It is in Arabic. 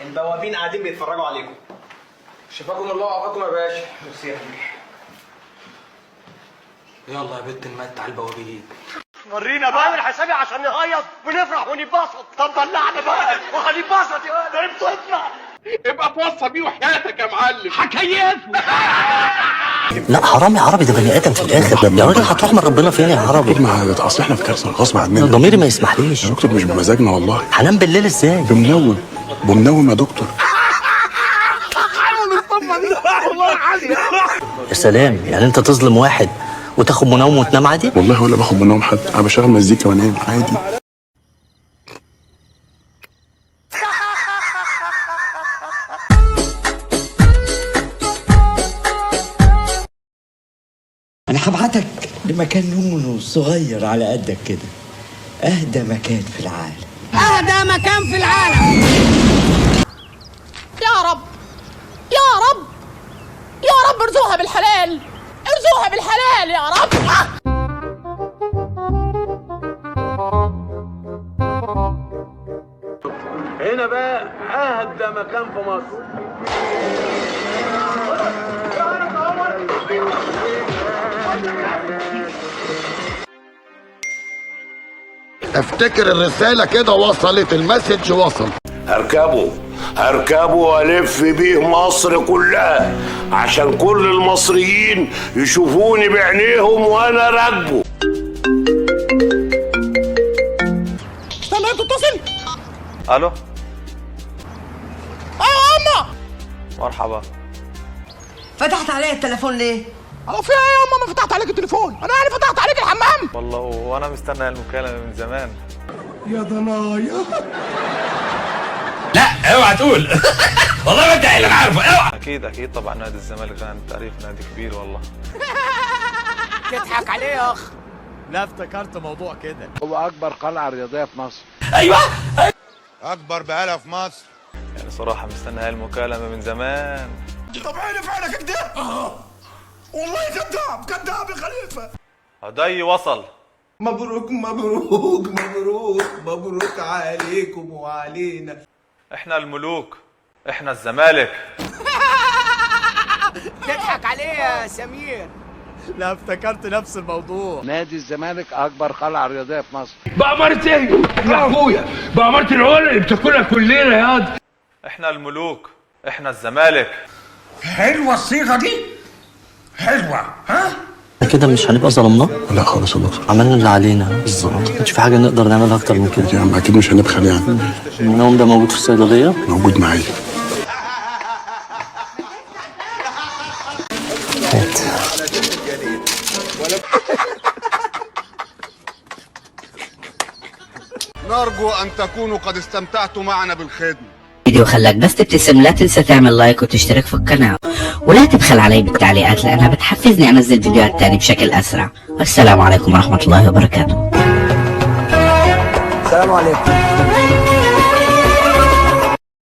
البوابين قاعدين بيتفرجوا عليكم. شفاكم الله وعافاكم يا باشا. ميرسي يا حبيبي. يلا يا بنت نمتع البوابين. ورينا بقى من حسابي عشان نهيص ونفرح ونتبسط. طب طلعنا بقى وهنتبسط يا ولد. بتطلع ابقى توصى بيه وحياتك يا معلم. حكايات. لا حرام يا عربي، ده بني ادم في الاخر يا راجل. هتروح من ربنا فين يا عربي؟ ما اصل احنا في كارثه غصب عننا. ضميري ما يسمحليش يا دكتور مش بمزاجنا والله. هنام بالليل ازاي؟ بمنوم يا دكتور. يا سلام، يعني انت تظلم واحد وتاخد منوم وتنام عادي؟ والله ولا باخد منوم حد، انا بشغل مزيكا وانام عادي. أنا هبعتك لمكان نونو صغير على قدك كده، أهدى مكان في العالم. أهدى مكان في العالم. يا رب يا رب يا رب ارزقها بالحلال، ارزقها بالحلال يا رب. هنا بقى اهدى مكان في مصر. افتكر الرسالة كده وصلت، المسج وصل. هركبه والف بيه مصر كلها عشان كل المصريين يشوفوني بعينيهم وانا راكبه. استنى تتصل. الو. اما مرحبا. فتحت عليا التليفون ليه؟ هو في ايه يا اما ما فتحت عليك التليفون؟ انا يعني فتحت عليك الحمام والله وانا مستني المكالمه من زمان. يا ضنايا. لا اوعى تقول. والله ما انت اللي انا عارفه. اوعى. اكيد طبعا نادي الزمالك غني التعريف، نادي كبير والله. تضحك عليه يا اخ. لا افتكرت موضوع كده. هو اكبر قلعة رياضية في مصر. ايوه اكبر بقالة في مصر. يعني صراحه مستني المكالمه من زمان. طب عيني في عينك كده. والله كذاب يا خليفة. هدي وصل. مبروك مبروك مبروك مبروك عليكم وعلينا. احنا الملوك، احنا الزمالك. تضحك عليه يا سمير. لا افتكرت نفس الموضوع. نادي الزمالك اكبر قلعة رياضية في مصر. بأمارة ايه يا اخويا؟ بأمارة العلا اللي بتاكلها كلنا يا احنا الملوك، احنا الزمالك. حلوة الصيغة دي؟ حلوة ها؟ كده مش هنبقى ظلمناه؟ لا خالص يا دكتور. عملنا اللي علينا بالظبط. مش في حاجه نقدر نعملها اكتر من كده. يا عم اكيد مش هنبخل يعني. المنوم ده موجود في الصيدليه؟ موجود معايا. هات. نرجو ان تكونوا قد استمتعتوا معنا بالخدمة. فيديو خلاك بس تبتسم، لا تنسى تعمل لايك وتشترك في القناة، ولا تبخل علي بالتعليقات لأنها بتحفزني أنزل فيديوهات تاني بشكل أسرع. والسلام عليكم ورحمة الله وبركاته. السلام عليكم.